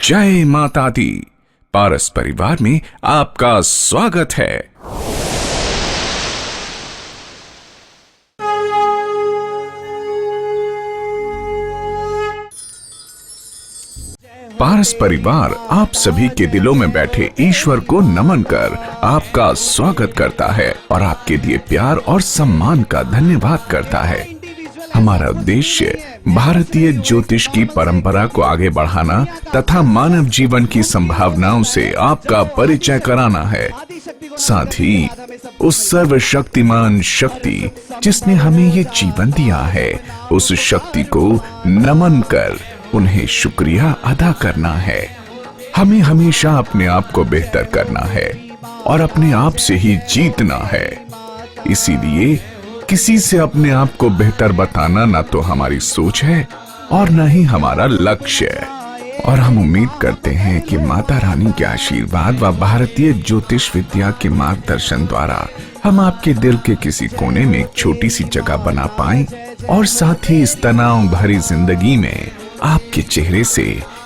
जय माता दी। पारस परिवार में आपका स्वागत है। पारस परिवार आप सभी के दिलों में बैठे ईश्वर को नमन कर आपका स्वागत करता है और आपके दिए प्यार और सम्मान का धन्यवाद करता है। हमारा उद्देश्य भारतीय ज्योतिष की परंपरा को आगे बढ़ाना तथा मानव जीवन की संभावनाओं से आपका परिचय कराना है। साथ ही उस सर्वशक्तिमान शक्ति जिसने हमें ये जीवन दिया है, उस शक्ति को नमन कर उन्हें शुक्रिया अदा करना है। हमें हमेशा अपने आप को बेहतर करना है और अपने आप से ही जीतना है। इसीलिए किसी से अपने आप को बेहतर बताना ना तो हमारी सोच है और न ही हमारा लक्ष्य है। और हम उम्मीद करते हैं कि माता रानी के आशीर्वाद व भारतीय ज्योतिष विद्या के मार्गदर्शन द्वारा हम आपके दिल के किसी कोने में एक छोटी सी जगह बना पाएं और साथ ही इस तनाव भरी जिंदगी में आपके चेहरे से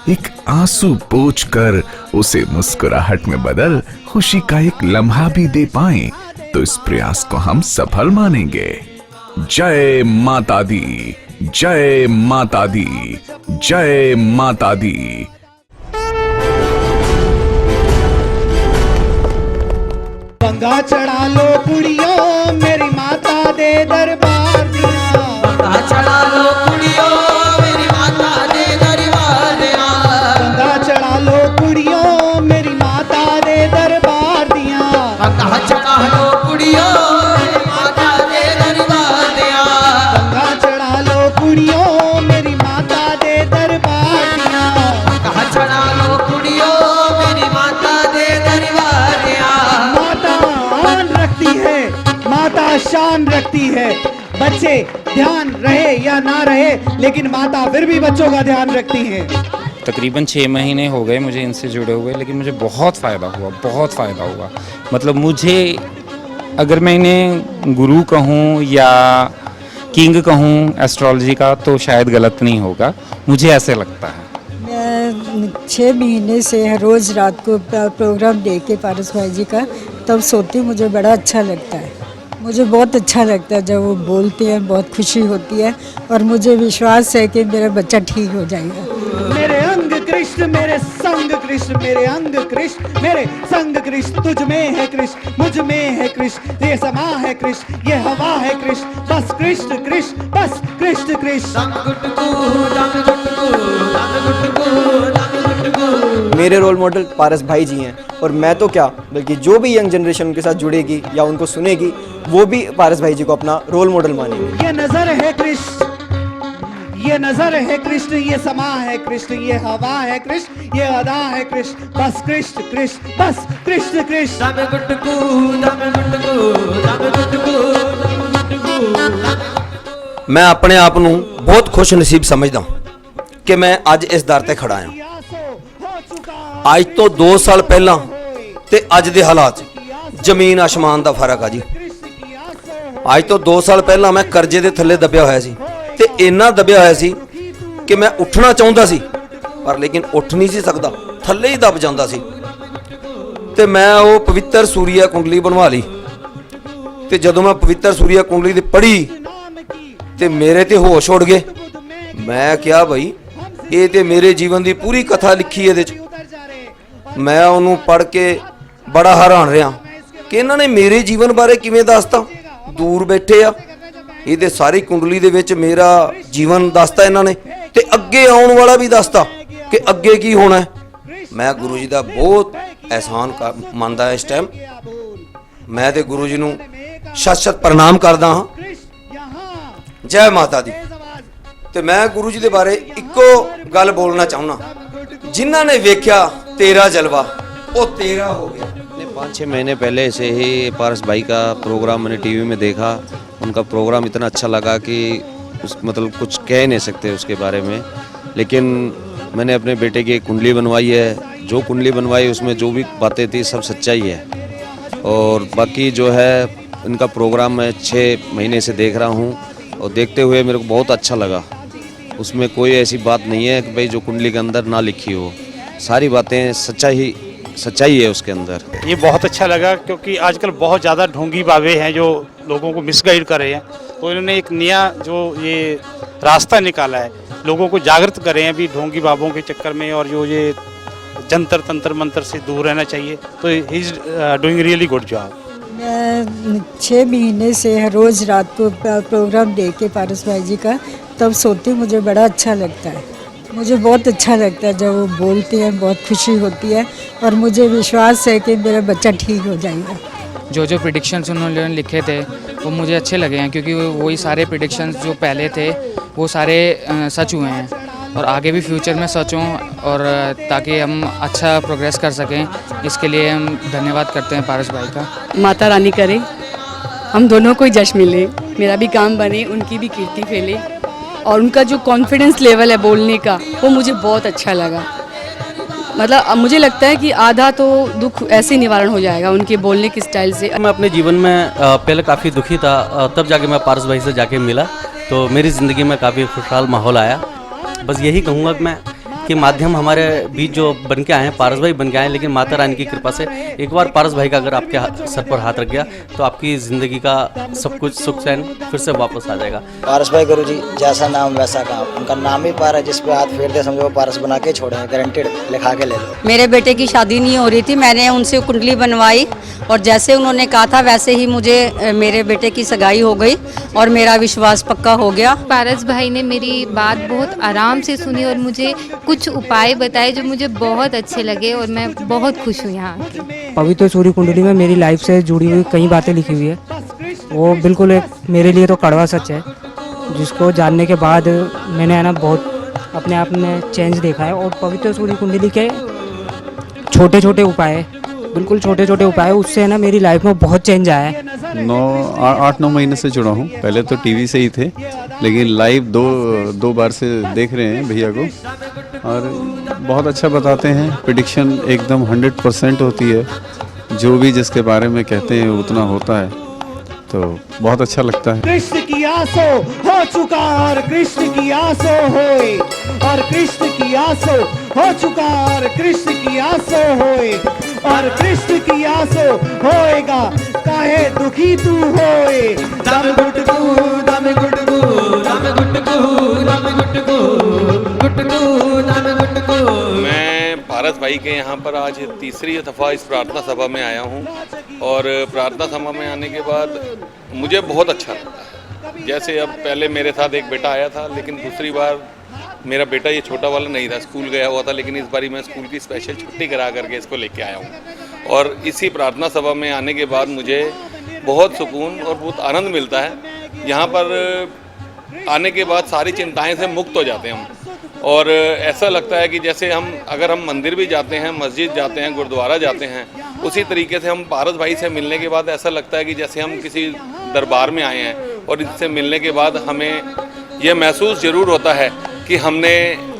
एक आंसू पोंछ कर उसे मुस्कुराहट में बदल खुशी का एक लम्हा भी दे पाएं, तो इस प्रयास को हम सफल मानेंगे। जय माता दी, जय माता दी, जय माता दी। गंगा चढ़ा लो कुड़ियों मेरी माता दे दरबार दिया। गंगा चढ़ा लो कुड़ियों मेरी माता दे दरबार दिया। गंगा चढ़ा लो कुड़ियों मेरी माता दे दरबार दिया। गंगा चढ़ा लो कुड़ियों मेरी माता दे दरबार दिया। गंगा चढ़ा लो कुड़ियों मेरी माता दे दरबार दिया। गंगा चढ़ा लो कुड़ियों मेरी माता दे दरबार दिया। माता आन रखती है, माता शान रखती है। बच्चे ध्यान रहे या ना रहे, लेकिन माता फिर भी बच्चों का ध्यान रखती है। तकरीबन 6 महीने हो गए मुझे इनसे जुड़े हुए, लेकिन मुझे बहुत फ़ायदा हुआ, बहुत फ़ायदा हुआ। मतलब मुझे अगर मैं इन्हें गुरु कहूँ या किंग कहूँ एस्ट्रोलॉजी का तो शायद गलत नहीं होगा, मुझे ऐसे लगता है। मैं 6 महीने से रोज़ रात को प्रोग्राम देख के पारस भाई जी का तब सोती, मुझे बड़ा अच्छा लगता है। मुझे बहुत अच्छा लगता है जब वो बोलते हैं, बहुत खुशी होती है और मुझे विश्वास है कि मेरा बच्चा ठीक हो जाएगा। मेरे अंग कृष्ण मेरे संग कृष्ण, मेरे अंग कृष्ण मेरे संग कृष्ण। तुझ में है कृष्ण, मुझ में है कृष्ण, ये समा है कृष्ण, ये हवा है कृष्ण। बस कृष्ण कृष्ण, बस कृष्ण कृष्ण। मेरे रोल मॉडल पारस भाई जी हैं और मैं तो क्या बल्कि जो भी यंग जनरेशन उनके साथ जुड़ेगी या उनको सुनेगी वो भी पारस भाई जी को अपना रोल मॉडल मानेंगे। ये नजर है कृष्ण, ये नजर है कृष्ण, ये समा है कृष्ण, ये हवा है कृष्ण, ये अदा है कृष्ण। बस कृष्ण कृष्ण, बस कृष्ण कृष्ण। मैं अपने आप ਨੂੰ बहुत खुश नसीब समझदा कि मैं अज इस दर ते खड़ा हाँ। अज तो 2 साल पहला ते अज दे हालात जमीन आसमान दा फर्क आ जी। अज तो 2 साल पहला मैं करजे दे थल्ले दबिया होया सी ते इन्ना दबिया होया सी कि मैं उठना चाहुंदा सी पर लेकिन उठ नहीं सी सकदा, थल्ले ही दब जांदा सी। ते मैं वो पवित्र सूर्य कुंडली बनवा ली ते जदों मैं पवित्र सूर्य कुंडली दी पढ़ी ते मेरे ते होश उड़ गए। मैं क्या भाई ये ते मेरे जीवन की पूरी कथा लिखी है। मैं उन्होंने पढ़ के बड़ा हैरान रहा कि इन्होंने मेरे जीवन बारे किवें दसता। दूर बैठे आ, ये सारी कुंडली दे विच मेरा जीवन दसता इन्होंने ते अगे आने वाला भी दसता कि अगे की होना है। मैं गुरु जी का बहुत एहसान मानदा इस टाइम। मैं ते गुरु जी नूं शत शत प्रणाम करदा हाँ। जय माता दी। ते मैं गुरु जी के बारे इको गल बोलना चाहना, जिन्हों ने वेख्या तेरा जलवा वो तेरा हो गया। 5-6 महीने पहले से ही पारस भाई का प्रोग्राम मैंने टीवी में देखा। उनका प्रोग्राम इतना अच्छा लगा कि मतलब कुछ कह नहीं सकते उसके बारे में। लेकिन मैंने अपने बेटे की कुंडली बनवाई है, जो कुंडली बनवाई उसमें जो भी बातें थी सब सच्चाई है। और बाकी जो है इनका प्रोग्राम मैं 6 महीने से देख रहा हूँ और देखते हुए मेरे को बहुत अच्छा लगा। उसमें कोई ऐसी बात नहीं है कि भाई जो कुंडली के अंदर ना लिखी हो, सारी बातें सच्चाई है उसके अंदर। ये बहुत अच्छा लगा क्योंकि आजकल बहुत ज़्यादा ढोंगी बाबे हैं जो लोगों को मिसगाइड कर रहे हैं, तो इन्होंने एक नया जो ये रास्ता निकाला है, लोगों को जागृत करे हैं भी ढोंगी बाबों के चक्कर में, और जो ये जंतर तंत्र मंत्र से दूर रहना चाहिए। तो he is doing really good job. मैं 6 महीने से रोज़ रात को प्रोग्राम देख के पारस भाई जी का तब सोती, मुझे बड़ा अच्छा लगता है। मुझे बहुत अच्छा लगता है जब वो बोलते हैं, बहुत खुशी होती है और मुझे विश्वास है कि मेरा बच्चा ठीक हो जाएगा। जो प्रिडिक्शंस उन्होंने लिखे थे वो मुझे अच्छे लगे हैं, क्योंकि वही सारे प्रिडिक्शंस जो पहले थे वो सारे सच हुए हैं और आगे भी फ्यूचर में सच हों, और ताकि हम अच्छा प्रोग्रेस कर सकें, इसके लिए हम धन्यवाद करते हैं पारस भाई का। माता रानी करे हम दोनों को ही जश मिले, मेरा भी काम बने, उनकी भी कीर्ति फैले, और उनका जो कॉन्फिडेंस लेवल है बोलने का वो मुझे बहुत अच्छा लगा। मतलब अब मुझे लगता है कि आधा तो दुख ऐसे निवारण हो जाएगा उनके बोलने की स्टाइल से। मैं अपने जीवन में पहले काफ़ी दुखी था, तब जाके मैं पारस भाई से जाके मिला तो मेरी ज़िंदगी में काफ़ी खुशहाल माहौल आया। बस यही कहूँगा कि मैं कि माध्यम हमारे बीच जो बन के आए हैं, पारस भाई बन के आए हैं, लेकिन माता रानी की कृपा से एक बार पारस भाई का अगर आपके सर पर हाथ रख गया तो आपकी ज़िंदगी का सब कुछ सुख चैन फिर से वापस आ जाएगा। पारस भाई गुरु जी जैसा नाम वैसा काम, उनका नाम ही पार है, जिस पे हाथ फेर दे समझो पारस बना के छोड़े, गारंटेड, लिखा के ले लो। मेरे बेटे की शादी नहीं हो रही थी, मैंने उनसे कुंडली बनवाई और जैसे उन्होंने कहा था वैसे ही मुझे मेरे बेटे की सगाई हो गई और मेरा विश्वास पक्का हो गया। पारस भाई ने मेरी बात बहुत आराम से सुनी और मुझे कुछ उपाय बताए जो मुझे बहुत अच्छे लगे और मैं बहुत खुश हूँ यहाँ की। पवित्र सूर्य कुंडली में मेरी लाइफ से जुड़ी हुई कई बातें लिखी हुई है, वो बिल्कुल एक मेरे लिए तो कड़वा सच है, जिसको जानने के बाद मैंने है ना बहुत अपने आप में चेंज देखा है। और पवित्र सूर्य कुंडली के छोटे छोटे उपाय, बिल्कुल छोटे छोटे उपाय, उससे है ना मेरी लाइफ में बहुत चेंज आया है। 8-9 महीने से जुड़ा हूँ, पहले तो टीवी से ही थे, लेकिन लाइव दो बार से देख रहे हैं भैया को, और बहुत अच्छा बताते हैं। प्रेडिक्शन एकदम 100% होती है, जो भी जिसके बारे में कहते हैं उतना होता है, तो बहुत अच्छा लगता है। कृष्ण की आसो हो चुका और कृष्ण की आसो होए, और कृष्ण की आसो हो चुका और कृष्ण की आसो होए, और कृष्ण की आसो होएगा, काहे दुखी तू होए। दम गुटगु दम गुटगु दम गुटगु दम गुटगु गुटगु दम गुटगु। मैं पारस भाई के यहाँ पर आज तीसरी दफ़ा इस प्रार्थना सभा में आया हूँ, और प्रार्थना सभा में आने के बाद मुझे बहुत अच्छा लगता है। जैसे अब पहले मेरे साथ एक बेटा आया था, लेकिन दूसरी बार मेरा बेटा ये छोटा वाला नहीं था, स्कूल गया हुआ था, लेकिन इस बारी मैं स्कूल की स्पेशल छुट्टी करा करके इसको लेके आया हूँ। और इसी प्रार्थना सभा में आने के बाद मुझे बहुत सुकून और बहुत आनंद मिलता है। यहाँ पर आने के बाद सारी चिंताएं से मुक्त हो जाते हैं हम, और ऐसा लगता है कि जैसे अगर हम मंदिर भी जाते हैं, मस्जिद जाते हैं, गुरुद्वारा जाते हैं, उसी तरीके से हम पारस भाई से मिलने के बाद ऐसा लगता है कि जैसे हम किसी दरबार में आए हैं, और इससे मिलने के बाद हमें यह महसूस ज़रूर होता है कि हमने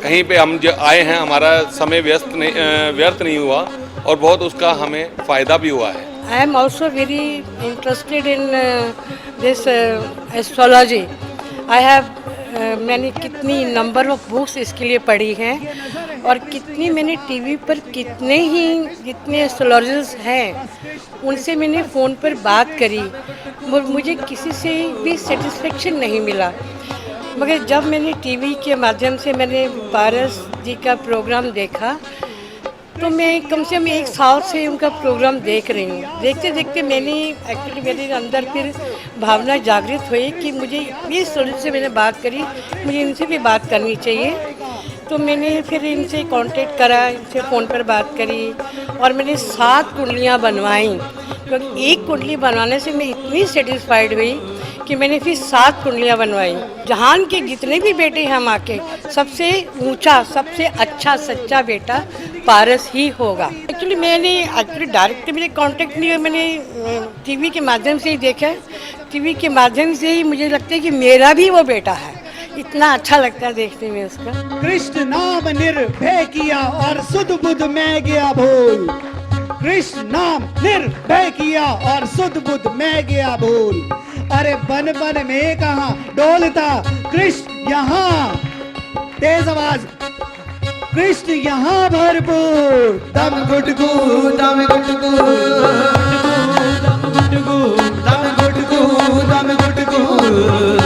कहीं पे हम जो आए हैं, हमारा समय व्यर्थ नहीं हुआ, और बहुत उसका हमें फ़ायदा भी हुआ है। I am also very interested in this astrology. I have मैंने कितनी नंबर ऑफ बुक्स इसके लिए पढ़ी हैं, और कितनी मैंने टीवी पर जितने एस्ट्रोलॉजर्स हैं उनसे मैंने फ़ोन पर बात करी, मुझे किसी से भी सेटिस्फेक्शन नहीं मिला। मगर जब मैंने टीवी के माध्यम से मैंने पारस जी का प्रोग्राम देखा, तो मैं कम से कम 1 साल से उनका प्रोग्राम देख रही हूँ। देखते देखते एक्चुअली मेरे अंदर फिर भावना जागृत हुई कि मुझे ये सोच से मैंने बात करी, मुझे इनसे भी बात करनी चाहिए। तो मैंने फिर इनसे कांटेक्ट करा, इनसे फ़ोन पर बात करी, और मैंने 7 कुंडलियाँ बनवाई। क्योंकि एक कुंडली बनवाने से मैं इतनी सेटिस्फाइड हुई कि मैंने फिर 7 कुंडलियाँ बनवाई। जहान के जितने भी बेटे हैं माँ के, सबसे ऊंचा, सबसे अच्छा सच्चा बेटा पारस ही होगा। एक्चुअली डायरेक्ट मेरे कांटेक्ट नहीं हुआ, मैंने टीवी के माध्यम से ही देखा। टीवी के माध्यम से ही मुझे लगता है कि मेरा भी वो बेटा है, इतना अच्छा लगता है देखने में उसका। कृष्ण नाम निर्भय किया और सुध बुध में गया भूल। कृष्ण नाम निर्भय किया और सुध बुध में गया भूल। अरे बन बन में कहाँ डोलता कृष्ण यहाँ। तेज आवाज। कृष्ण यहाँ भरपूर दम गुटगु दम गुटगु दम गुटगु दम गुटगु दम गुटगु दम गुटगु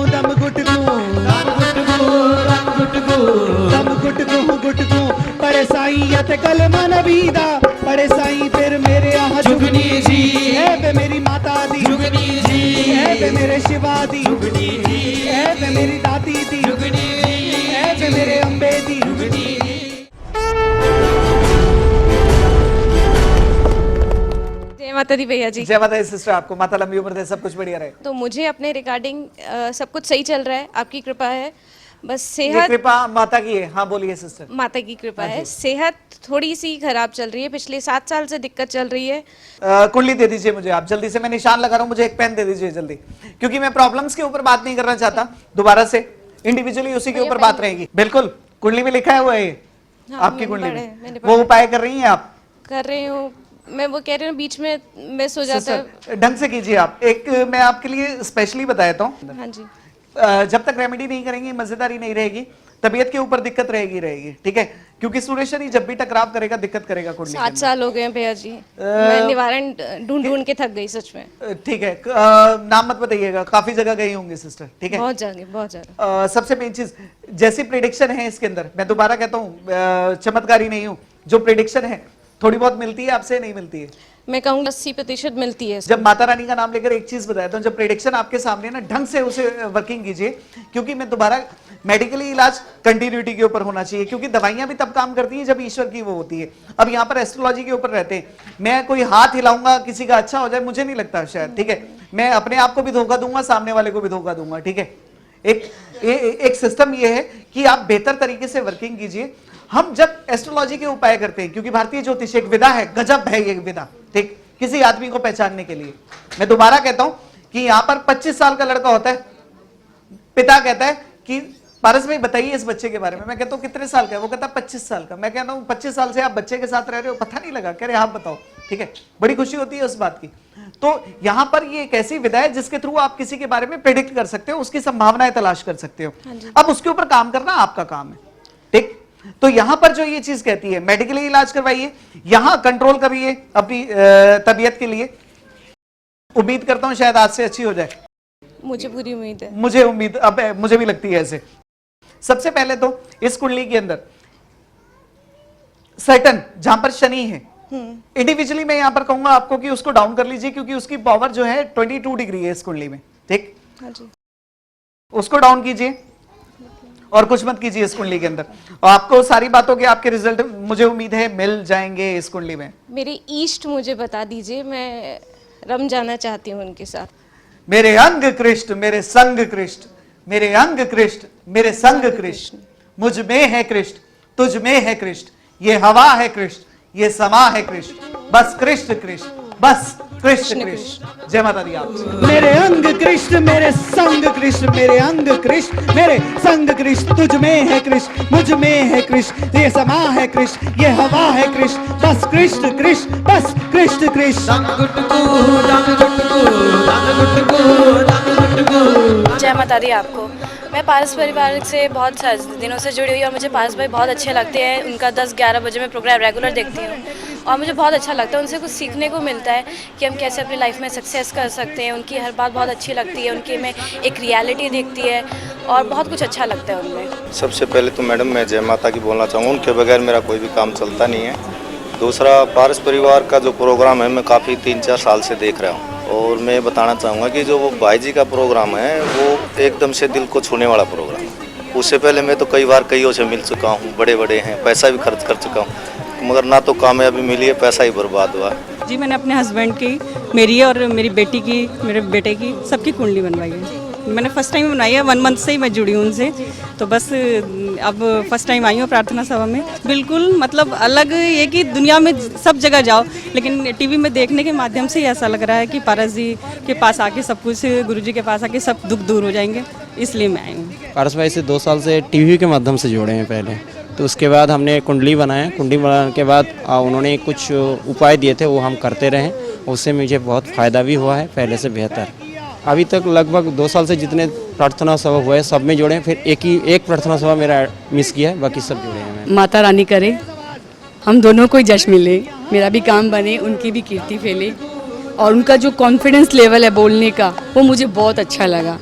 दम गुटगु दम गुटगु दम गुटगु गुटगु पड़े साईं यत कलमा नबीदा पड़े साईं फिर मेरे यहाँ जुगनी जी है पे मेरी माता दी जुगनी जी है पे मेरे शिवा दी जुगनी जी है पे मेरी दाती दी जुगनी जी है पे मेरे अम्बे दी जुगनी जय माता दी भैया जी। जय माता दी सिस्टर, आपको माता लंबी उम्र दे, सब कुछ बढ़िया रहे। तो मुझे अपने रिगार्डिंग सब कुछ सही चल रहा है, आपकी कृपा है। बस ये सेहत कृपा माता की है। हाँ बोलिए सिस्टर। माता की कृपा है। सेहत थोड़ी सी खराब चल रही है, पिछले 7 साल से दिक्कत चल रही है। कुंडली दे दीजिए मुझे आप जल्दी से, मैं निशान लगा रहा हूँ, मुझे एक पेन दे दीजिए जल्दी, क्योंकि मैं प्रॉब्लम्स के ऊपर बात नहीं करना चाहता दोबारा से, इंडिविजुअली उसी के ऊपर बात रहेगी। बिल्कुल कुंडली में लिखा है वो है आपकी कुंडली में, वो उपाय कर रही हैं आप? कर रही हूँ मैं, वो कह रही हूँ बीच में मिस हो जाता है। ढंग से कीजिए आप। एक मैं आपके लिए स्पेशली बताता हूँ, हाँ जी। जब तक रेमेडी नहीं करेंगी, मजेदारी नहीं रहेगी, तबीयत के ऊपर दिक्कत रहेगी, ठीक है? क्योंकि सूर्य शनि जब भी टकराव करेगा दिक्कत करेगा कुंडली। 7 साल हो गए हैं भैया जी, मैं निवारण ढूंढ के थक गई सच में। ठीक है, नाम मत बताइएगा, काफी जगह गई होंगी सिस्टर, ठीक है? बहुत ज्यादा। सबसे मेन चीज जैसी प्रेडिक्शन है इसके अंदर, मैं दोबारा कहता हूँ चमत्कारी नहीं हूँ, जो प्रेडिक्शन है थोड़ी बहुत मिलती है आपसे, नहीं मिलती है? मैं कहूँगी 80% मिलती है। जब माता रानी का नाम लेकर एक चीज बताता हूँ, जब प्रेडिक्शन आपके सामने ना, ढंग से उसे वर्किंग कीजिए, क्योंकि मैं दोबारा मेडिकली इलाज कंटिन्यूटी के ऊपर होना चाहिए, क्योंकि दवाइयां भी तब काम करती हैं जब ईश्वर की वो होती है। अब यहाँ पर एस्ट्रोलॉजी के ऊपर रहते हैं, मैं कोई हाथ हिलाऊंगा किसी का अच्छा हो जाए, मुझे नहीं लगता शायद, ठीक है? मैं अपने आप को भी धोखा दूंगा, सामने वाले को भी धोखा दूंगा, ठीक है? एक सिस्टम ये है कि आप बेहतर तरीके से वर्किंग कीजिए। हम जब एस्ट्रोलॉजी के उपाय करते हैं, क्योंकि भारतीय ज्योतिष एक विधा है, गजब है ये विधा, ठीक? किसी आदमी को पहचानने के लिए मैं दोबारा कहता हूं कि यहां पर 25 साल का लड़का होता है, पिता कहता है कि पारस भाई बताइए इस बच्चे के बारे में। मैं कहता हूं कितने साल का है? वो कहता है 25 साल का। मैं कहता हूं 25 साल से आप बच्चे के साथ रह रहे हो, पता नहीं लगा? कह रहे आप बताओ, ठीक है? बड़ी खुशी होती है उस बात की। तो यहां पर ये एक ऐसी विधा है जिसके थ्रू आप किसी के बारे में प्रेडिक्ट कर सकते हो, उसकी संभावनाएं तलाश कर सकते हो। अब उसके ऊपर काम करना आपका काम है, ठीक? तो यहां पर जो ये चीज कहती है, मेडिकली इलाज करवाइए, यहां कंट्रोल करिए अपनी तबीयत के लिए। उम्मीद करता हूं शायद आज से अच्छी हो जाए, मुझे पूरी उम्मीद है। मुझे उम्मीद, अब मुझे भी लगती है ऐसे। सबसे पहले तो इस कुंडली के अंदर सैटर्न, जहां पर शनि है, इंडिविजुअली मैं यहां पर कहूंगा आपको कि उसको डाउन कर लीजिए, क्योंकि उसकी पावर जो है 22 डिग्री है इस कुंडली में, ठीक? हाँ जी। उसको डाउन कीजिए और कुछ मत कीजिए इस कुंडली के अंदर, और आपको सारी बातों के आपके रिजल्ट मुझे उम्मीद है मिल जाएंगे इस कुंडली में। मेरे ईष्ट मुझे बता दीजिए, मैं रम जाना चाहती हूँ उनके साथ। मेरे अंग कृष्ण मेरे संग कृष्ण, मेरे अंग कृष्ण मेरे संग कृष्ण, मुझ में है कृष्ण तुझ में है कृष्ण, ये हवा है कृष्ण ये समा है कृष्ण, बस कृष्ण कृष्ण बस कृष्ण कृष्ण। जय माता दी। आप मेरे अंग कृष्ण मेरे संग कृष्ण, मेरे अंग कृष्ण मेरे संग कृष्ण, तुझ में है कृष्ण मुझ में है कृष्ण, ये समा है कृष्ण ये हवा है कृष्ण, बस कृष्ण कृष्ण बस कृष्ण कृष्ण। जय माता दी आपको। मैं पारस परिवार से बहुत दिनों से जुड़ी हुई और मुझे पारस भाई बहुत अच्छे लगते हैं। उनका 10-11 बजे मैं प्रोग्राम रेगुलर देखती हूँ और मुझे बहुत अच्छा लगता है। उनसे कुछ सीखने को मिलता है कि हम कैसे अपनी लाइफ में सक्सेस कर सकते हैं। उनकी हर बात बहुत अच्छी लगती है, उनकी में एक रियलिटी दिखती है और बहुत कुछ अच्छा लगता है उनमें। सबसे पहले तो मैडम मैं जय माता की बोलना चाहूँगा, उनके बगैर मेरा कोई भी काम चलता नहीं है। दूसरा, पारस परिवार का जो प्रोग्राम है मैं काफ़ी 3-4 साल से देख रहा हूँ और मैं बताना चाहूँगा कि जो वो भाई जी का प्रोग्राम है वो एकदम से दिल को छूने वाला प्रोग्राम है। उससे पहले मैं तो कई बार कईयों से मिल चुका हूँ, बड़े बड़े हैं, पैसा भी खर्च कर चुका हूँ, मगर ना तो कामयाबी मिली है, पैसा ही बर्बाद हुआ। जी मैंने अपने हस्बैंड की, मेरी और मेरी बेटी की, मेरे बेटे की, सबकी कुंडली बनवाई है। मैंने फर्स्ट टाइम बनाई है, 1 मंथ से ही मैं जुड़ी हूँ उनसे, तो बस अब फर्स्ट टाइम आई हूँ प्रार्थना सभा में। बिल्कुल मतलब अलग ये कि दुनिया में सब जगह जाओ, लेकिन टीवी में देखने के माध्यम से ऐसा लग रहा है कि पारस जी के पास आके सब कुछ, गुरु जी के पास आके सब दुख दूर हो जाएंगे, इसलिए मैं आई हूँ। पारस भाई से 2 साल से टीवी के माध्यम से जुड़े हैं पहले, तो उसके बाद हमने कुंडली बनाया। कुंडली बनाने के बाद उन्होंने कुछ उपाय दिए थे, वो हम करते रहे, उससे मुझे बहुत फ़ायदा भी हुआ है, पहले से बेहतर। अभी तक लगभग 2 साल से जितने प्रार्थना सभा हुआ है, सब में जुड़े हैं। फिर एक प्रार्थना सभा मेरा मिस किया है, बाकी सब जुड़े हैं। मैं माता रानी करे हम दोनों को यश मिले, मेरा भी काम बने, उनकी भी कीर्ति फैले, और उनका जो कॉन्फिडेंस लेवल है बोलने का वो मुझे बहुत अच्छा लगा।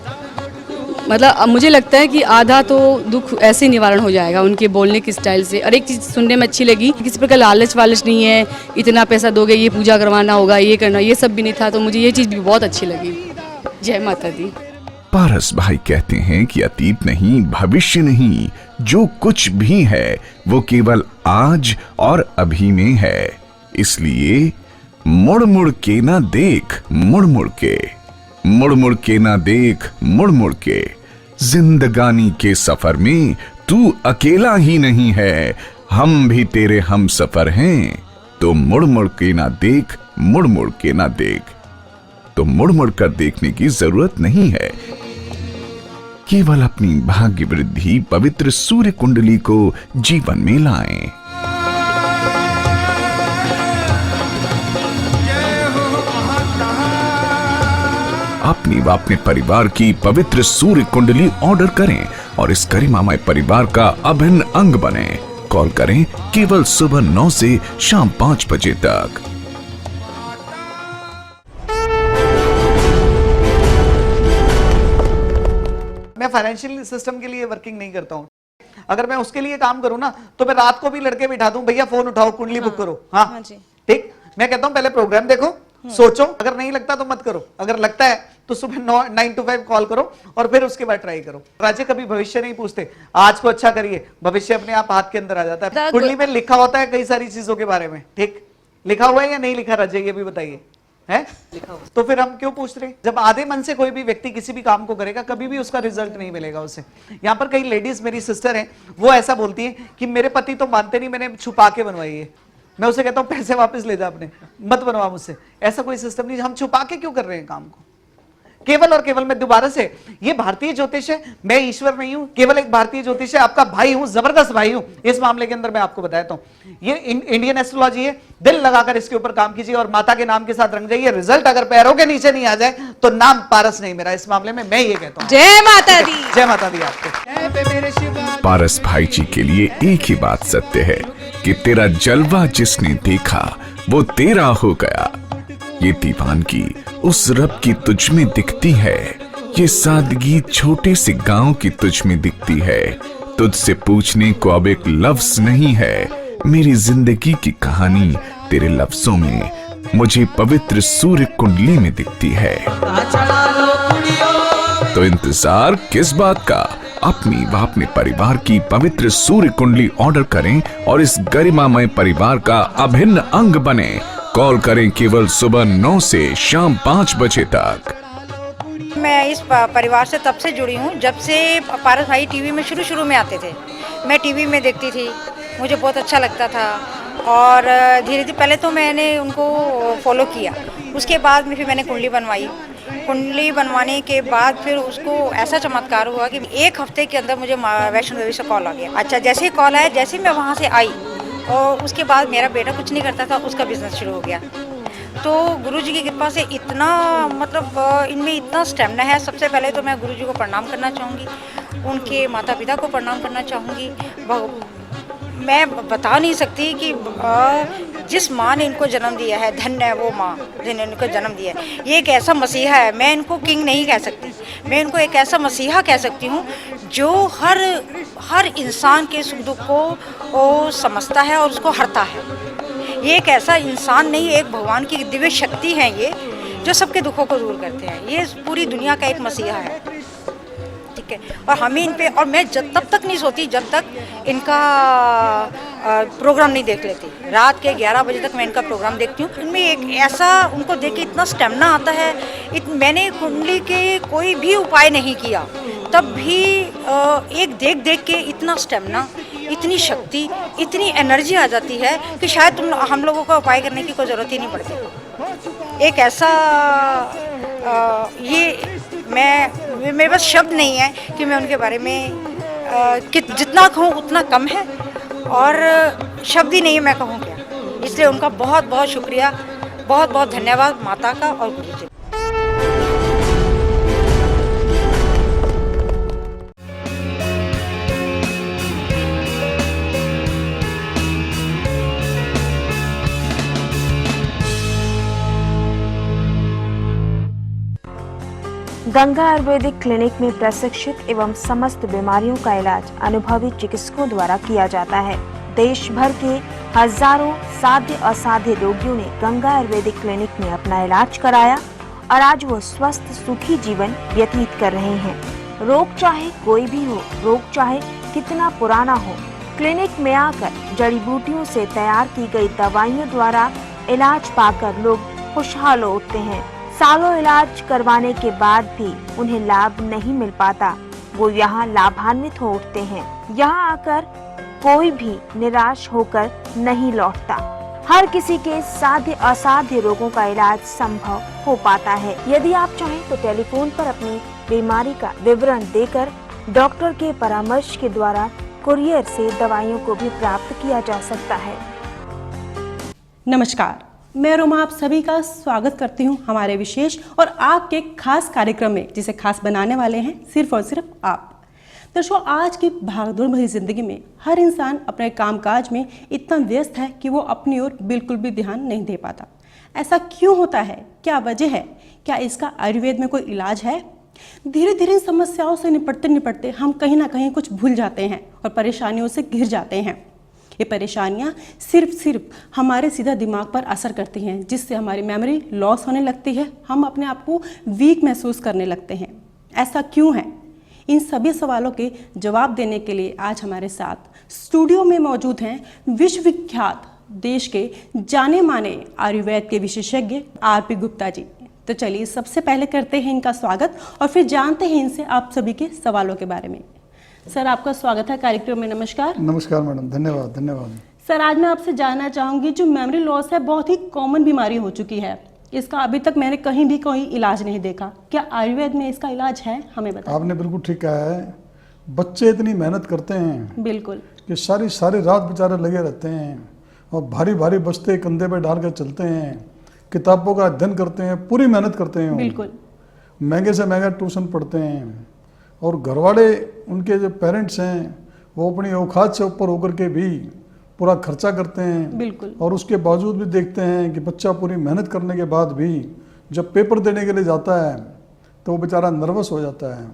मतलब अब मुझे लगता है कि आधा तो दुख ऐसे ही निवारण हो जाएगा उनके बोलने के स्टाइल से। और एक चीज़ सुनने में अच्छी लगी, किसी प्रकार लालच वालच नहीं है, इतना पैसा दोगे ये पूजा करवाना होगा, ये करना, ये सब भी नहीं था। तो मुझे ये चीज़ भी बहुत अच्छी लगी। जय माता दी। पारस भाई कहते हैं कि अतीत नहीं, भविष्य नहीं, जो कुछ भी है वो केवल आज और अभी में है। इसलिए मुड़ मुड़ के ना देख, मुड़ मुड़ के, मुड़ मुड़ के ना देख, मुड़ मुड़ के। जिंदगानी के सफर में तू अकेला ही नहीं है, हम भी तेरे हम सफर हैं। तो मुड़ मुड़ के ना देख, मुड़ मुड़ के ना देख। तो मुड़ मुड़ कर देखने की जरूरत नहीं है, केवल अपनी भाग्य वृद्धि पवित्र सूर्य कुंडली को जीवन में लाएं। अपनी व अपने परिवार की पवित्र सूर्य कुंडली ऑर्डर करें और इस गरिमामय परिवार का अभिन्न अंग बने। कॉल करें केवल सुबह 9 से शाम 5 बजे तक। मैं फाइनेंशियल सिस्टम के लिए वर्किंग नहीं करता हूँ। अगर मैं उसके लिए काम करूँ ना तो मैं रात को भी लड़के बिठा दूं, भैया फोन उठाओ, कुंडली बुक करो। हाँ ठीक, मैं कहता हूँ पहले प्रोग्राम देखो, सोचो, अगर नहीं लगता तो मत करो, अगर लगता है तो सुबह 9 to 5 कॉल करो और फिर उसके बाद ट्राई करो। राजे कभी भविष्य नहीं पूछते, आज को अच्छा करिए, भविष्य अपने आप हाथ के अंदर आ जाता है। कुंडली में लिखा होता है कई सारी चीजों के बारे में, ठीक, लिखा हुआ है या नहीं लिखा राजे, ये भी बताइए, है तो फिर हम क्यों पूछ रहे? जब आधे मन से कोई भी व्यक्ति किसी भी काम को करेगा कभी भी उसका रिजल्ट नहीं मिलेगा उसे। यहाँ पर कई लेडीज मेरी सिस्टर हैं, वो ऐसा बोलती हैं कि मेरे पति तो मानते नहीं, मैंने छुपा के बनवाई है। मैं उसे कहता हूँ पैसे वापस ले जा अपने, मत बनवा मुझसे। ऐसा कोई सिस्टम नहीं, हम छुपा के क्यों कर रहे हैं काम को? केवल और केवल मैं दोबारा से, ये भारतीय ज्योतिष है, मैं ईश्वर नहीं हूं, केवल एक भारतीय ज्योतिष है, आपका भाई हूं, जबरदस्त भाई हूं। इस मामले के अंदर मैं आपको बताता हूं, ये इंडियन एस्ट्रोलॉजी है, दिल लगाकर इसके ऊपर काम कीजिए और माता के नाम के साथ रंग जाइए। रिजल्ट अगर पैरों के नीचे नहीं आ जाए तो नाम पारस नहीं मेरा। इस मामले में मैं ये कहता हूं। जय माता दी। जय माता दी आपको। पारस भाई जी के लिए एक ही बात सत्य है कि तेरा जलवा जिसने देखा वो तेरा हो गया। ये दीवानगी उस रब की तुझ में दिखती है, ये सादगी छोटे से गांव की तुझ में दिखती है। तुझसे पूछने को अब एक लफ्ज नहीं है, मेरी जिंदगी की कहानी तेरे लफ्जों में मुझे पवित्र सूर्य कुंडली में दिखती है। तो इंतजार किस बात का? अपनी व अपने परिवार की पवित्र सूर्य कुंडली ऑर्डर करें और इस गरिमामय परिवार का अभिन्न अंग बने। कॉल करें केवल सुबह 9 से शाम 5 बजे तक। मैं इस परिवार से तब से जुड़ी हूँ जब से पारस भाई टीवी में शुरू में आते थे। मैं टीवी में देखती थी, मुझे बहुत अच्छा लगता था और धीरे धीरे पहले तो मैंने उनको फॉलो किया, उसके बाद में फिर मैंने कुंडली बनवाई। कुंडली बनवाने के बाद फिर उसको ऐसा चमत्कार हुआ कि 1 हफ्ते के अंदर मुझे वैष्णो देवी से कॉल आ गया। अच्छा, जैसे ही कॉल आया, जैसे ही मैं वहाँ से आई और उसके बाद मेरा बेटा कुछ नहीं करता था, उसका बिजनेस शुरू हो गया। तो गुरुजी की कृपा से इतना, मतलब इनमें इतना स्टेमिना है। सबसे पहले तो मैं गुरुजी को प्रणाम करना चाहूँगी, उनके माता पिता को प्रणाम करना चाहूँगी। मैं बता नहीं सकती कि जिस माँ ने इनको जन्म दिया है, धन्य है वो माँ जिन्होंने इनको जन्म दिया है। ये एक ऐसा मसीहा है, मैं इनको किंग नहीं कह सकती, मैं इनको एक ऐसा मसीहा कह सकती हूँ जो हर इंसान के सुख दुख को वो समझता है और उसको हरता है। ये एक ऐसा इंसान नहीं, एक भगवान की दिव्य शक्ति है ये, जो सबके दुखों को दूर करते हैं। ये पूरी दुनिया का एक मसीहा है, ठीक है। और हमें इन पे, और मैं तब तक नहीं सोती जब तक इनका प्रोग्राम नहीं देख लेती। रात के 11 बजे तक मैं इनका प्रोग्राम देखती हूँ। इनमें एक ऐसा, उनको देख के इतना स्टेमिना आता है। मैंने कुंडली के कोई भी उपाय नहीं किया, तब भी एक देख के इतना स्टेमिना, इतनी शक्ति, इतनी एनर्जी आ जाती है कि शायद हम लोगों को उपाय करने की कोई ज़रूरत ही नहीं पड़ती। एक ऐसा ये मेरे पास शब्द नहीं है कि मैं उनके बारे में कि जितना कहूँ उतना कम है, और शब्द ही नहीं है मैं कहूँ क्या। इसलिए उनका बहुत बहुत शुक्रिया, बहुत बहुत धन्यवाद माता का और गुरु जी। गंगा आयुर्वेदिक क्लिनिक में प्रशिक्षित एवं समस्त बीमारियों का इलाज अनुभवी चिकित्सकों द्वारा किया जाता है। देश भर के हजारों साध्य असाध्य रोगियों ने गंगा आयुर्वेदिक क्लिनिक में अपना इलाज कराया और आज वो स्वस्थ सुखी जीवन व्यतीत कर रहे हैं। रोग चाहे कोई भी हो, रोग चाहे कितना पुराना हो, क्लिनिक में आकर जड़ी बूटियों से तैयार की गई दवाइयों द्वारा इलाज पाकर लोग खुशहाल होते हैं। सालों इलाज करवाने के बाद भी उन्हें लाभ नहीं मिल पाता, वो यहाँ लाभान्वित हो उठते हैं। यहाँ आकर कोई भी निराश होकर नहीं लौटता। हर किसी के साध्य असाध्य रोगों का इलाज संभव हो पाता है। यदि आप चाहें तो टेलीफोन पर अपनी बीमारी का विवरण देकर डॉक्टर के परामर्श के द्वारा कुरियर से दवाइयों को भी प्राप्त किया जा सकता है। नमस्कार, मैं रोमा आप सभी का स्वागत करती हूं हमारे विशेष और आपके खास कार्यक्रम में, जिसे खास बनाने वाले हैं सिर्फ और सिर्फ आप। दर्शकों, आज की भागदौड़ भरी जिंदगी में हर इंसान अपने कामकाज में इतना व्यस्त है कि वो अपनी ओर बिल्कुल भी ध्यान नहीं दे पाता। ऐसा क्यों होता है? क्या वजह है? क्या इसका आयुर्वेद में कोई इलाज है? धीरे धीरे इन समस्याओं से निपटते निपटते हम कहीं ना कहीं कुछ भूल जाते हैं और परेशानियों से घिर जाते हैं। ये परेशानियाँ सिर्फ हमारे सीधा दिमाग पर असर करती हैं, जिससे हमारी मेमोरी लॉस होने लगती है, हम अपने आप को वीक महसूस करने लगते हैं। ऐसा क्यों है? इन सभी सवालों के जवाब देने के लिए आज हमारे साथ स्टूडियो में मौजूद हैं विश्वविख्यात देश के जाने माने आयुर्वेद के विशेषज्ञ आरपी गुप्ता जी। तो चलिए सबसे पहले करते हैं इनका स्वागत और फिर जानते हैं इनसे आप सभी के सवालों के बारे में। सर, आपका स्वागत है कार्यक्रम में। नमस्कार। नमस्कार मैडम, धन्यवाद धन्यवाद। सर, आज मैं आपसे जानना चाहूँगी, जो मेमोरी लॉस है बहुत ही कॉमन बीमारी हो चुकी है, इसका अभी तक मैंने कहीं भी कोई इलाज नहीं देखा। क्या आयुर्वेद में इसका इलाज है? हमें बताएं। आपने बिल्कुल ठीक कहा है। बच्चे इतनी मेहनत करते हैं बिल्कुल कि सारी रात बेचारे लगे रहते हैं और भारी भारी बस्ते कंधे पे डाल कर चलते हैं, किताबों का अध्ययन करते हैं, पूरी मेहनत करते हैं, बिल्कुल महंगे से महंगा ट्यूशन पढ़ते हैं और घरवाले उनके जो पेरेंट्स हैं वो अपनी औकात से ऊपर होकर के भी पूरा खर्चा करते हैं। बिल्कुल। और उसके बावजूद भी देखते हैं कि बच्चा पूरी मेहनत करने के बाद भी जब पेपर देने के लिए जाता है तो वो बेचारा नर्वस हो जाता है।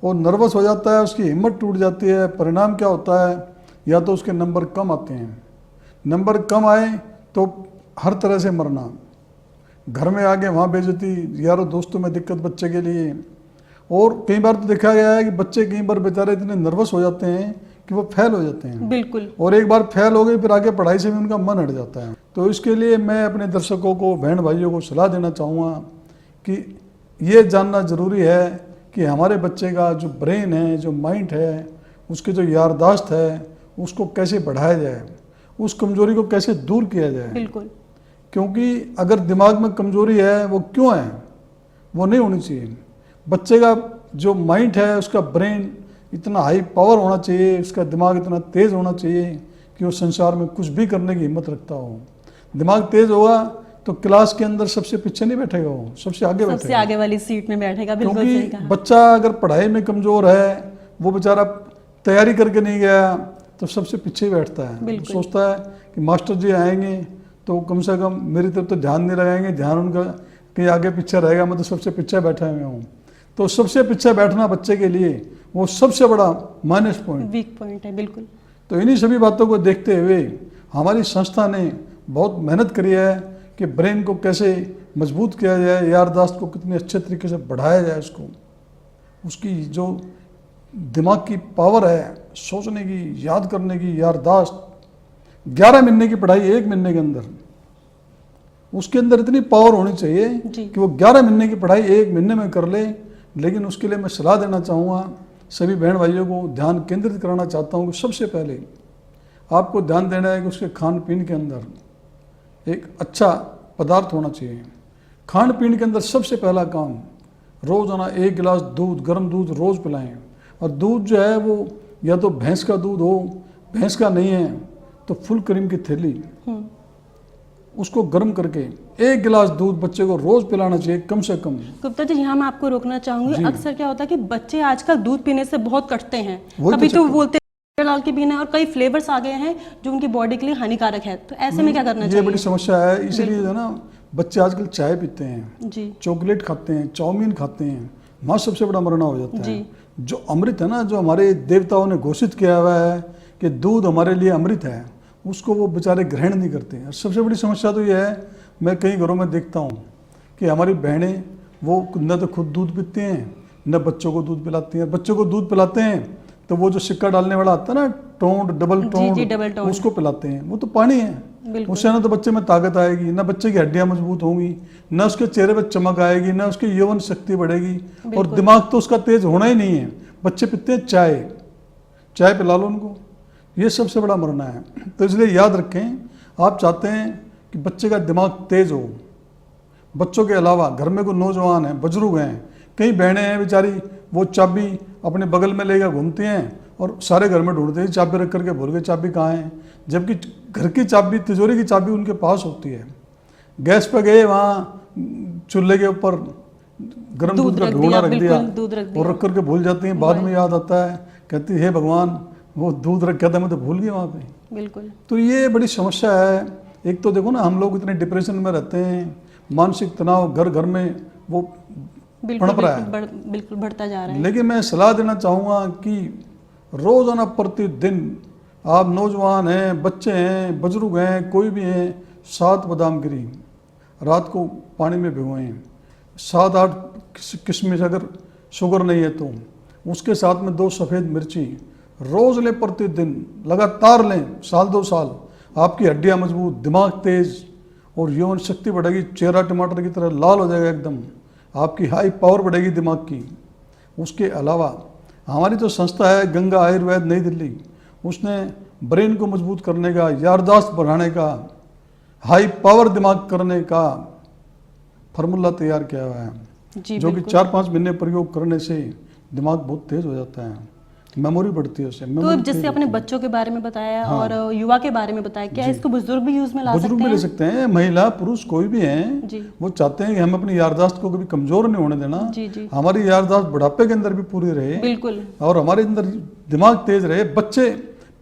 वो नर्वस हो जाता है, उसकी हिम्मत टूट जाती है। परिणाम क्या होता है? या तो उसके नंबर कम आते हैं, नंबर कम आए तो हर तरह से मरना, घर में आगे वहाँ बेइज्जती, यारों दोस्तों में दिक्कत बच्चे के लिए। और कई बार तो देखा गया है कि बच्चे कई बार बेचारे इतने नर्वस हो जाते हैं कि वो फेल हो जाते हैं। बिल्कुल। और एक बार फेल हो गए फिर आगे पढ़ाई से भी उनका मन हट जाता है। तो इसके लिए मैं अपने दर्शकों को, बहन भाइयों को सलाह देना चाहूँगा कि ये जानना ज़रूरी है कि हमारे बच्चे का जो ब्रेन है, जो माइंड है, उसकी जो याददाश्त है, उसको कैसे बढ़ाया जाए, उस कमजोरी को कैसे दूर किया जाए। बिल्कुल। क्योंकि अगर दिमाग में कमजोरी है, वो क्यों है? वो नहीं होनी चाहिए। बच्चे का जो माइंड है, उसका ब्रेन इतना हाई पावर होना चाहिए, उसका दिमाग इतना तेज़ होना चाहिए कि वो संसार में कुछ भी करने की हिम्मत रखता हो। दिमाग तेज़ होगा तो क्लास के अंदर सबसे पीछे नहीं बैठेगा, वो सबसे आगे बैठेगा, सबसे आगे वाली सीट में बैठेगा। बिल्कुल सही कहा। बच्चा अगर पढ़ाई में कमज़ोर है, वो बेचारा तैयारी करके नहीं गया तो सबसे पीछे ही बैठता है। सोचता है कि मास्टर जी आएंगे तो कम से कम मेरी तरफ तो ध्यान नहीं लगाएंगे, ध्यान उनका कहीं आगे पीछे रहेगा, मैं तो सबसे पीछे बैठा हुआ हूँ। तो सबसे पीछे बैठना बच्चे के लिए वो सबसे बड़ा माइनस पॉइंट, वीक पॉइंट है। बिल्कुल। तो इन्हीं सभी बातों को देखते हुए हमारी संस्था ने बहुत मेहनत करी है कि ब्रेन को कैसे मजबूत किया जाए, याददाश्त को कितने अच्छे तरीके से बढ़ाया जाए, उसको उसकी जो दिमाग की पावर है, सोचने की, याद करने की याददाश्त, 11 महीने की पढ़ाई 1 महीने के अंदर, उसके अंदर इतनी पावर होनी चाहिए कि वो 11 महीने की पढ़ाई 1 महीने में कर ले। लेकिन उसके लिए मैं सलाह देना चाहूँगा, सभी बहन भाइयों को ध्यान केंद्रित कराना चाहता हूँ कि सबसे पहले आपको ध्यान देना है कि उसके खान पीन के अंदर एक अच्छा पदार्थ होना चाहिए। खान पीन के अंदर सबसे पहला काम, रोज़ाना 1 गिलास दूध, गर्म दूध रोज़ पिलाएं। और दूध जो है वो या तो भैंस का दूध हो, भैंस का नहीं है तो फुल क्रीम की थैली, उसको गर्म करके 1 गिलास दूध बच्चे को रोज पिलाना चाहिए कम से कम। गुप्ता जी, यहाँ मैं आपको रोकना चाहूंगी। अक्सर क्या होता है कि बच्चे आजकल दूध पीने से बहुत कटते हैं। कभी तो बोलते हैं डाल के पीना है, और कई फ्लेवर्स आ गए हैं जो उनकी बॉडी के लिए हानिकारक है। तो ऐसे में क्या करना चाहिए? ये बड़ी समस्या है। इसीलिए जो ना बच्चे आजकल चाय पीते हैं जी, चॉकलेट खाते हैं, चाउमीन खाते हैं, वहाँ सबसे बड़ा मरना हो जाता है। जी। जो अमृत है ना, जो हमारे देवताओं ने घोषित किया हुआ है कि दूध हमारे लिए अमृत है, उसको वो बेचारे ग्रहण नहीं करते हैं। सबसे बड़ी समस्या तो ये है, मैं कई घरों में देखता हूँ कि हमारी बहनें वो न तो खुद दूध पीती हैं न बच्चों को दूध पिलाती हैं। बच्चों को दूध पिलाते हैं तो वो जो सिक्का डालने वाला आता है ना, टोंड, डबल डबल टोंड, टोंड। उसको पिलाते हैं। वो तो पानी है, बिल्कुल। उससे ना तो बच्चे में ताकत आएगी, ना बच्चे की हड्डियां मजबूत होंगी, ना उसके चेहरे पर चमक आएगी, ना उसकी यौवन शक्ति बढ़ेगी, और बिल्कुल। दिमाग तो उसका तेज होना ही नहीं है। बच्चे पीते हैं चाय, चाय पिला लो उनको, ये सबसे बड़ा मरना है। तो इसलिए याद रखें, आप चाहते हैं कि बच्चे का दिमाग तेज हो, बच्चों के अलावा घर में कोई नौजवान है, बुजुर्ग हैं, कई बहनें हैं बेचारी, वो चाबी अपने बगल में लेकर घूमती हैं और सारे घर में ढूंढते हैं चाबी रख करके, भूल गए चाबी कहाँ है, जबकि घर की चाबी, तिजोरी की चाबी उनके पास होती है। गैस पे गए, वहाँ चूल्हे के ऊपर गर्म दूध का ढूंढा रख दिया और रख करके भूल जाती हैं। बाद में याद आता है, कहती है हे भगवान, वो दूध रखा था, मैं तो भूल गई वहाँ पे। बिल्कुल। तो ये बड़ी समस्या है। एक तो देखो ना, हम लोग इतने डिप्रेशन में रहते हैं, मानसिक तनाव घर घर में वो पनप रहा है, बिल्कुल बढ़ता जा रहा है। लेकिन मैं सलाह देना चाहूँगा कि रोज़ाना प्रतिदिन आप नौजवान हैं, बच्चे हैं, बुजुर्ग हैं, कोई भी हैं, 7 बादाम गिरी रात को पानी में भिगोएं, 7-8 किशमिश, अगर शुगर नहीं है तो उसके साथ में 2 सफ़ेद मिर्ची रोज़ लें, प्रतिदिन लगातार लें, 1-2 साल, आपकी हड्डियाँ मजबूत, दिमाग तेज और यौवन शक्ति बढ़ेगी, चेहरा टमाटर की तरह लाल हो जाएगा एकदम, आपकी हाई पावर बढ़ेगी दिमाग की। उसके अलावा हमारी जो संस्था है गंगा आयुर्वेद नई दिल्ली, उसने ब्रेन को मजबूत करने का, याददाश्त बढ़ाने का, हाई पावर दिमाग करने का फार्मूला तैयार किया हुआ है, जो कि 4-5 महीने प्रयोग करने से दिमाग बहुत तेज हो जाता है, मेमोरी बढ़ती है उससे। तो जैसे अपने बच्चों के बारे में बताया, हाँ। और युवा के बारे में बताया, क्या इसको बुजुर्ग भी यूज में ला सकते हैं? बुजुर्ग भी ले सकते हैं, महिला पुरुष कोई भी हैं, जी। वो चाहते हैं कि हम अपनी याददाश्त को कभी कमजोर नहीं होने देना, जी, जी। हमारी याददाश्त बुढ़ापे के अंदर भी पूरी रहे, बिल्कुल, और हमारे अंदर दिमाग तेज रहे, बच्चे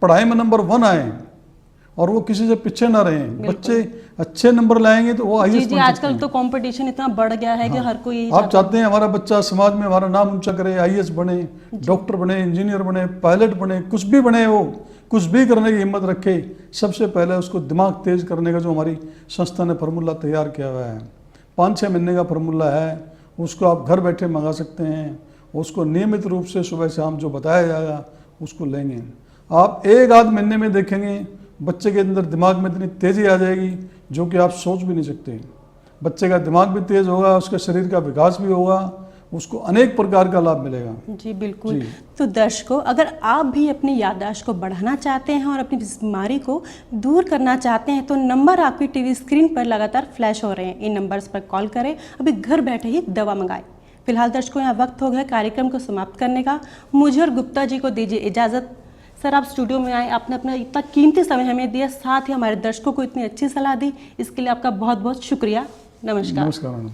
पढ़ाई में नंबर 1 आए और वो किसी से पीछे ना रहे। बच्चे अच्छे नंबर लाएंगे तो वो आईएएस बन सकते हैं। आजकल तो कंपटीशन इतना बढ़ गया है कि हर कोई आप चाहते हैं हमारा बच्चा समाज में हमारा नाम ऊंचा करे, आईएएस बने, डॉक्टर बने, इंजीनियर बने, पायलट बने, कुछ भी बने, वो कुछ भी करने की हिम्मत रखे, सबसे पहले उसको दिमाग तेज करने का जो हमारी संस्था ने फार्मूला तैयार किया हुआ है, 5-6 महीने का फार्मूला है, उसको आप घर बैठे मंगा सकते हैं। उसको नियमित रूप से सुबह शाम जो बताया जाएगा उसको लेंगे, आप 1-8 महीने में देखेंगे बच्चे के अंदर दिमाग में इतनी तेज़ी आ जाएगी जो कि आप सोच भी नहीं सकते। बच्चे का दिमाग भी तेज़ होगा, उसके शरीर का विकास भी होगा, उसको अनेक प्रकार का लाभ मिलेगा। जी बिल्कुल। तो दर्शकों, अगर आप भी अपनी याददाश्त को बढ़ाना चाहते हैं और अपनी बीमारी को दूर करना चाहते हैं तो नंबर आपकी टीवी स्क्रीन पर लगातार फ्लैश हो रहे हैं, इन नंबर्स पर कॉल करें, अभी घर बैठे ही दवा मंगाएं। फिलहाल दर्शकों, यहाँ वक्त हो गया कार्यक्रम को समाप्त करने का, मुझे और गुप्ता जी को दीजिए इजाज़त। सर, आप स्टूडियो में आए, आपने अपना इतना कीमती समय हमें दिया, साथ ही हमारे दर्शकों को इतनी अच्छी सलाह दी, इसके लिए आपका बहुत बहुत शुक्रिया। नमस्कार। नमस्कार मैडम।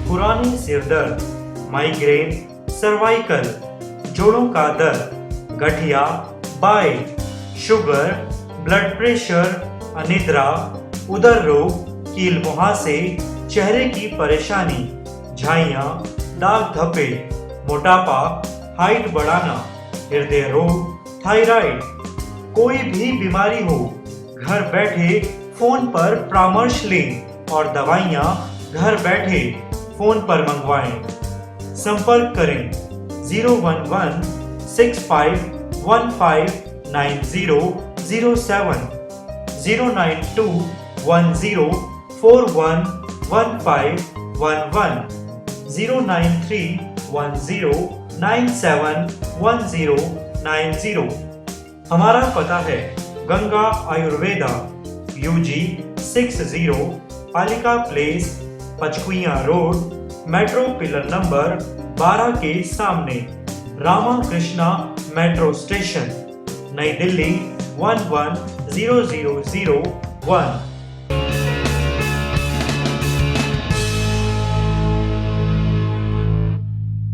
पुरानी सिरदर्द, माइग्रेन, सर्वाइकल, जोड़ों का दर्द, गठिया, बाइल, शुगर, ब्लड प्रेशर, अनिद्रा, उदर रोग, कील मुहासे, चेहरे की परेशानी, झाइयाँ, दाग धब्बे, मोटापा, हाइट बढ़ाना, हृदय रोग, थायराइड, कोई भी बीमारी हो, घर बैठे फोन पर परामर्श लें और दवाइयाँ घर बैठे फोन पर मंगवाएं। संपर्क करें 01165159007, 09210411511, 09310971090। हमारा पता है Ganga Ayurveda, UG 60, Palika place, Panchkuian road, metro pillar number 12 के सामने, रामा कृष्णा मेट्रो स्टेशन, नई दिल्ली 110001।